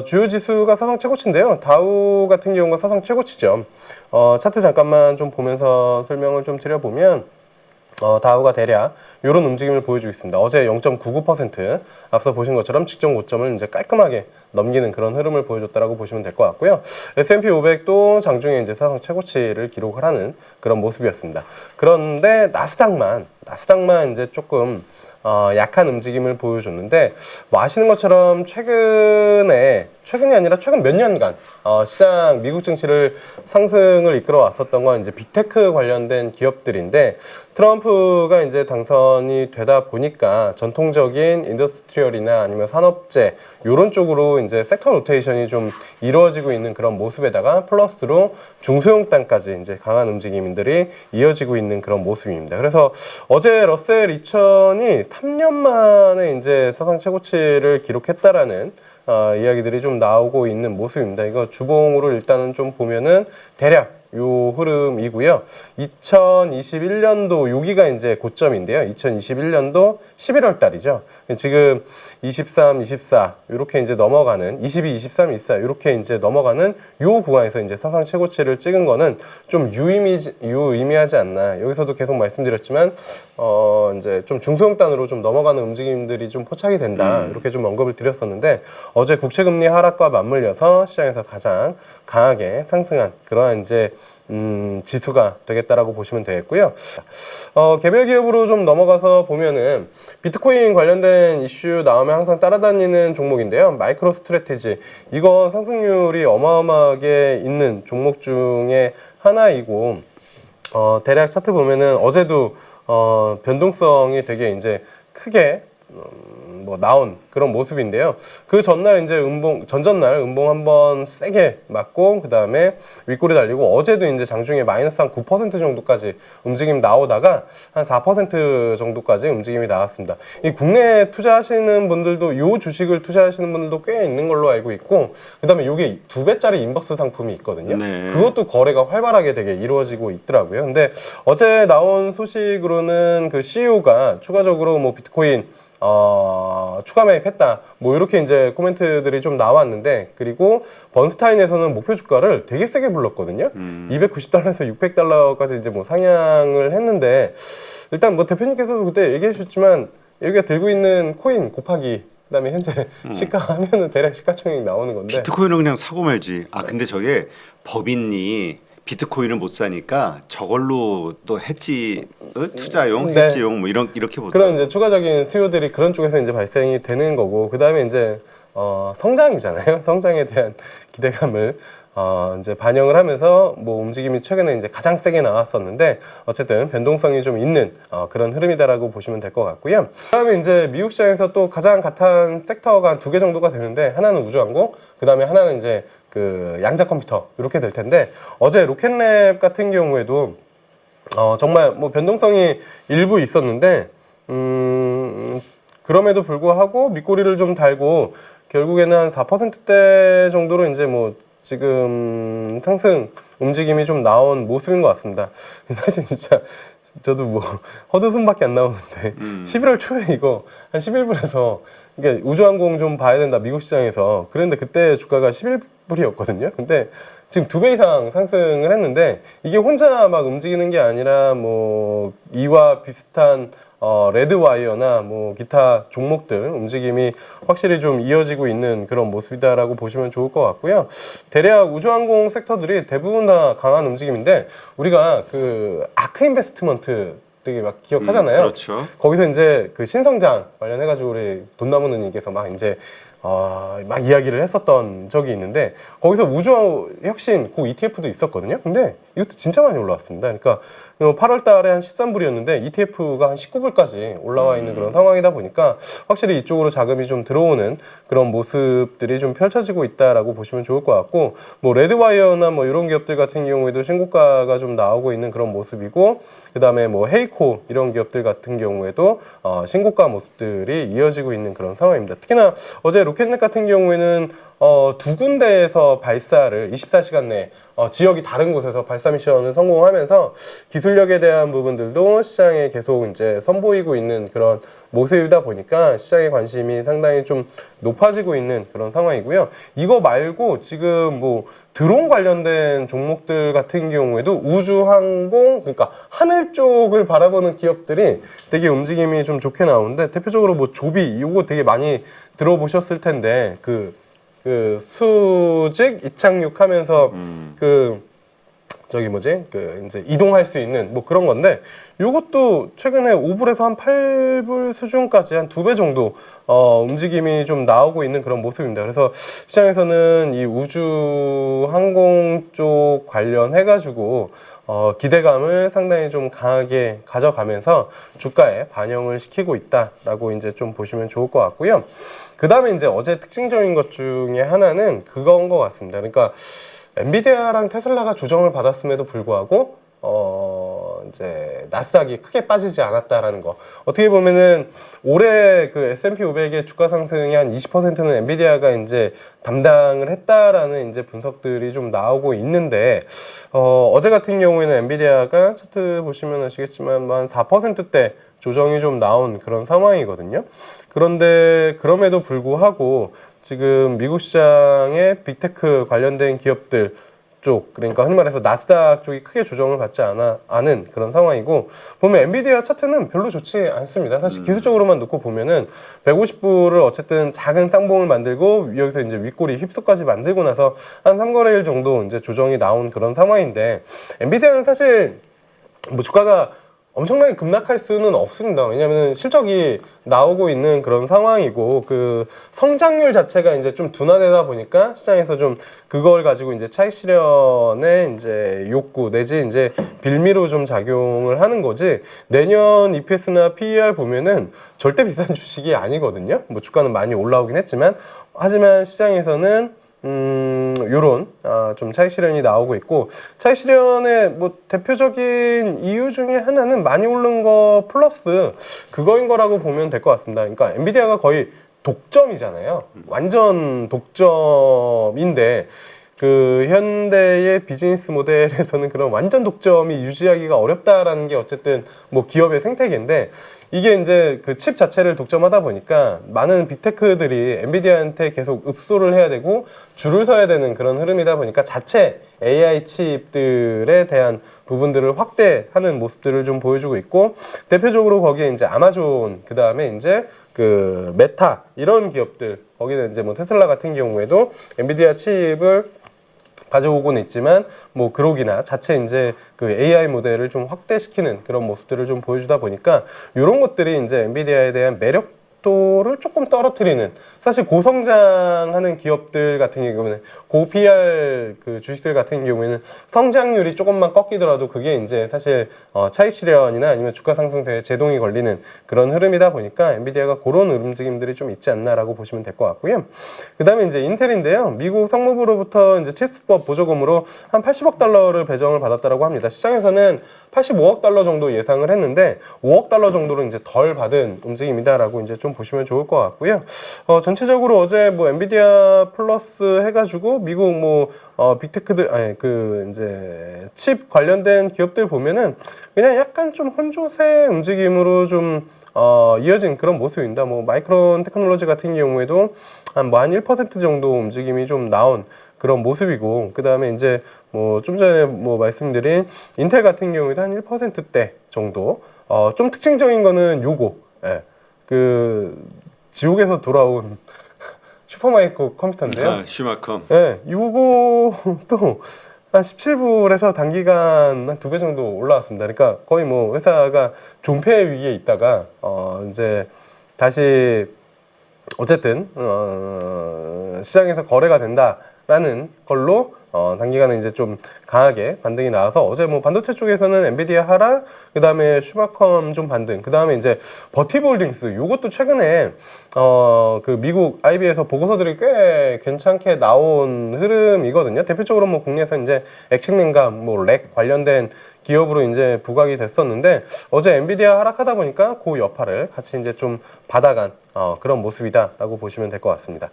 주요 지수가 사상 최고치인데요. 다우 같은 경우가 사상 최고치죠. 차트 잠깐만 좀 보면서 설명을 좀 드려보면 다우가 대략 이런 움직임을 보여주고 있습니다. 어제 0.99% 앞서 보신 것처럼 직전 고점을 이제 깔끔하게 넘기는 그런 흐름을 보여줬다라고 보시면 될 것 같고요. S&P 500도 장중에 이제 사상 최고치를 기록을 하는 그런 모습이었습니다. 그런데 나스닥만 이제 조금 약한 움직임을 보여줬는데, 뭐 아시는 것처럼 최근이 아니라 최근 몇 년간 시장 미국 증시를 상승을 이끌어 왔었던 건 이제 빅테크 관련된 기업들인데, 트럼프가 이제 당선이 되다 보니까 전통적인 인더스트리얼이나 아니면 산업재 이런 쪽으로 이제 섹터 로테이션이 좀 이루어지고 있는 그런 모습에다가 플러스로 중소형 땅까지 이제 강한 움직임들이 이어지고 있는 그런 모습입니다. 그래서 어제 러셀 2000이 3년 만에 이제 사상 최고치를 기록했다라는 이야기들이 좀 나오고 있는 모습입니다. 이거 주봉으로 일단은 좀 보면은 대략 요 흐름이고요. 2021년도 여기가 이제 고점인데요. 2021년도 11월 달이죠. 지금 23, 24 이렇게 이제 넘어가는 22, 23, 24 이렇게 이제 넘어가는 요 구간에서 이제 사상 최고치를 찍은 거는 좀 유의미하지 않나. 여기서도 계속 말씀드렸지만 이제 좀 중소형 단으로 좀 넘어가는 움직임들이 좀 포착이 된다. 이렇게 좀 언급을 드렸었는데, 어제 국채금리 하락과 맞물려서 시장에서 가장 강하게 상승한 그러한 이제 지수가 되겠다라고 보시면 되겠고요. 개별 기업으로 좀 넘어가서 보면은 비트코인 관련된 이슈 나오면 항상 따라다니는 종목인데요. 마이크로 스트래테지, 이거 상승률이 어마어마하게 있는 종목 중에 하나이고, 대략 차트 보면은 어제도 변동성이 되게 이제 크게 뭐 나온 그런 모습인데요. 그 전날 이제 전전날 음봉 한번 세게 맞고, 그 다음에 윗골이 달리고, 어제도 이제 장중에 마이너스 한 9% 정도까지 움직임 나오다가 한 4% 정도까지 움직임이 나왔습니다. 이 국내 투자하시는 분들도, 요 주식을 투자하시는 분들도 꽤 있는 걸로 알고 있고, 그 다음에 요게 2배짜리 인버스 상품이 있거든요. 네. 그것도 거래가 활발하게 되게 이루어지고 있더라고요. 근데 어제 나온 소식으로는 그 CEO가 추가적으로 뭐 비트코인 추가 매입했다, 뭐 이렇게 이제 코멘트들이 좀 나왔는데, 그리고 번스타인에서는 목표 주가를 되게 세게 불렀거든요. 290달러에서 600달러까지 이제 뭐 상향을 했는데, 일단 뭐 대표님께서도 그때 얘기해 주셨지만, 여기가 들고 있는 코인 곱하기 그다음에 현재 시가 하면은 대략 시가총액이 나오는 건데, 비트코인은 그냥 사고 말지. 근데 저게 법인이 비트코인을 못 사니까 저걸로 또 해지 투자용, 네. 해지용 뭐 이렇게 보더라고요. 그런 이제 추가적인 수요들이 그런 쪽에서 이제 발생이 되는 거고, 그 다음에 이제 성장이잖아요. 성장에 대한 기대감을 이제 반영을 하면서 뭐 움직임이 최근에 이제 가장 세게 나왔었는데, 어쨌든 변동성이 좀 있는 그런 흐름이다라고 보시면 될 것 같고요. 그다음에 이제 미국 시장에서 또 가장 핫한 섹터가 한 2개 정도가 되는데, 하나는 우주항공, 그다음에 하나는 이제 그 양자 컴퓨터 이렇게 될 텐데, 어제 로켓랩 같은 경우에도 정말 뭐 변동성이 일부 있었는데, 그럼에도 불구하고 밑꼬리를 좀 달고 결국에는 한 4%대 정도로 이제 뭐 지금 상승 움직임이 좀 나온 모습인 것 같습니다. 사실 진짜 저도 뭐 헛웃음밖에 안 나오는데 11월 초에 이거 한 11불에서 이게 우주항공 좀 봐야 된다 미국 시장에서 그랬는데, 그때 주가가 11불이었거든요. 근데 지금 2배 이상 상승을 했는데, 이게 혼자 막 움직이는 게 아니라 뭐 이와 비슷한 레드와이어나 뭐 기타 종목들 움직임이 확실히 좀 이어지고 있는 그런 모습이다라고 보시면 좋을 것 같고요. 대략 우주항공 섹터들이 대부분 다 강한 움직임인데, 우리가 그 아크 인베스트먼트 되게 막 기억하잖아요. 그렇죠. 거기서 이제 그 신성장 관련해가지고 우리 돈나무누님께서 막 이제 막 이야기를 했었던 적이 있는데, 거기서 우주 혁신 그 ETF도 있었거든요. 근데 이것도 진짜 많이 올라왔습니다. 그러니까 8월 달에 한 13불이었는데 ETF가 한 19불까지 올라와 있는 그런 상황이다 보니까, 확실히 이쪽으로 자금이 좀 들어오는 그런 모습들이 좀 펼쳐지고 있다라고 보시면 좋을 것 같고, 뭐 레드와이어나 뭐 이런 기업들 같은 경우에도 신고가가 좀 나오고 있는 그런 모습이고, 그 다음에 뭐 헤이코 이런 기업들 같은 경우에도 신고가 모습들이 이어지고 있는 그런 상황입니다. 특히나 어제 로켓넷 같은 경우에는 두 군데에서 발사를 24시간 내에 지역이 다른 곳에서 발사 미션을 성공하면서 기술력에 대한 부분들도 시장에 계속 이제 선보이고 있는 그런 모습이다 보니까 시장의 관심이 상당히 좀 높아지고 있는 그런 상황이고요. 이거 말고 지금 뭐 드론 관련된 종목들 같은 경우에도 우주, 항공, 그러니까 하늘 쪽을 바라보는 기업들이 되게 움직임이 좀 좋게 나오는데, 대표적으로 뭐 조비, 이거 되게 많이 들어보셨을 텐데, 그 수직 이착륙하면서 저기 뭐지? 이제 이동할 수 있는 뭐 그런 건데, 요것도 최근에 5불에서 한 8불 수준까지 한 2배 정도 움직임이 좀 나오고 있는 그런 모습입니다. 그래서 시장에서는 이 우주 항공 쪽 관련해가지고 기대감을 상당히 좀 강하게 가져가면서 주가에 반영을 시키고 있다라고 이제 좀 보시면 좋을 것 같고요. 그 다음에 이제 어제 특징적인 것 중에 하나는 그건 것 같습니다. 그러니까 엔비디아랑 테슬라가 조정을 받았음에도 불구하고 이제 나스닥이 크게 빠지지 않았다라는 거. 어떻게 보면은 올해 그 S&P 500의 주가 상승이 한 20%는 엔비디아가 이제 담당을 했다라는 이제 분석들이 좀 나오고 있는데, 어제 같은 경우에는 엔비디아가 차트 보시면 아시겠지만 한 4%대 조정이 좀 나온 그런 상황이거든요. 그런데 그럼에도 불구하고 지금 미국 시장의 빅테크 관련된 기업들 쪽, 그러니까 흔히 말해서 나스닥 쪽이 크게 조정을 받지 않은 그런 상황이고, 보면 엔비디아 차트는 별로 좋지 않습니다. 사실 기술적으로만 놓고 보면은 150불을 어쨌든 작은 쌍봉을 만들고 여기서 이제 윗꼬리 휩소까지 만들고 나서 한 3거래일 정도 이제 조정이 나온 그런 상황인데, 엔비디아는 사실 뭐 주가가 엄청나게 급락할 수는 없습니다. 왜냐하면 실적이 나오고 있는 그런 상황이고, 그 성장률 자체가 이제 좀 둔화되다 보니까 시장에서 좀 그걸 가지고 이제 차익 실현의 이제 욕구 내지 이제 빌미로 좀 작용을 하는 거지, 내년 EPS나 PER 보면은 절대 비싼 주식이 아니거든요. 뭐 주가는 많이 올라오긴 했지만, 하지만 시장에서는 요런 좀 차익 실현이 나오고 있고, 차익 실현의 뭐 대표적인 이유 중에 하나는 많이 오른 거 플러스 그거인 거라고 보면 될 것 같습니다. 그러니까 엔비디아가 거의 독점이잖아요. 완전 독점인데, 그 현대의 비즈니스 모델에서는 그런 완전 독점이 유지하기가 어렵다라는 게 어쨌든 뭐 기업의 생태계인데, 이게 이제 그 칩 자체를 독점하다 보니까 많은 빅테크들이 엔비디아한테 계속 읍소를 해야 되고 줄을 서야 되는 그런 흐름이다 보니까 자체 AI 칩들에 대한 부분들을 확대하는 모습들을 좀 보여주고 있고, 대표적으로 거기에 이제 아마존, 그 다음에 이제 그 메타, 이런 기업들, 거기는 이제 뭐 테슬라 같은 경우에도 엔비디아 칩을 가져오고는 있지만, 뭐 그록이나 자체 이제 그 AI 모델을 좀 확대시키는 그런 모습들을 좀 보여주다 보니까 이런 것들이 이제 엔비디아에 대한 매력도를 조금 떨어뜨리는, 사실 고성장하는 기업들 같은 경우는 고 PR 그 주식들 같은 경우에는 성장률이 조금만 꺾이더라도 그게 이제 사실 차익 실현이나 아니면 주가 상승세에 제동이 걸리는 그런 흐름이다 보니까 엔비디아가 그런 움직임들이 좀 있지 않나라고 보시면 될 것 같고요. 그 다음에 이제 인텔인데요. 미국 상무부로부터 이제 칩스법 보조금으로 한 80억 달러를 배정을 받았다라고 합니다. 시장에서는 85억 달러 정도 예상을 했는데 5억 달러 정도로 이제 덜 받은 움직임이다라고 이제 좀 보시면 좋을 것 같고요. 전체적으로 어제 뭐 엔비디아 플러스 해가지고 미국 뭐 빅테크들, 아니 그 이제 칩 관련된 기업들 보면은 그냥 약간 좀 혼조세 움직임으로 좀 이어진 그런 모습입니다. 뭐 마이크론 테크놀로지 같은 경우에도 한 1% 정도 움직임이 좀 나온 그런 모습이고, 그 다음에 이제 뭐 좀 전에 뭐 말씀드린 인텔 같은 경우에도 한 1%대 정도. 좀 특징적인 거는 요거, 예, 그 지옥에서 돌아온 슈퍼마이크 컴퓨터인데요. 슈마컴. 예, 요거도 한 17불에서 단기간 한 2배 정도 올라왔습니다. 그러니까 거의 뭐 회사가 존폐 위기에 있다가 이제 다시 어쨌든 시장에서 거래가 된다라는 걸로 단기간에 이제 좀 강하게 반등이 나와서 어제 뭐 반도체 쪽에서는 엔비디아 하락, 그 다음에 슈마컴 좀 반등, 그 다음에 이제 버티볼딩스 요것도 최근에 그 미국 IB에서 보고서들이 꽤 괜찮게 나온 흐름이거든요. 대표적으로 뭐 국내에서 이제 액식냉감, 뭐 렉 관련된 기업으로 이제 부각이 됐었는데 어제 엔비디아 하락하다 보니까 그 여파를 같이 이제 좀 받아간 그런 모습이다라고 보시면 될 것 같습니다.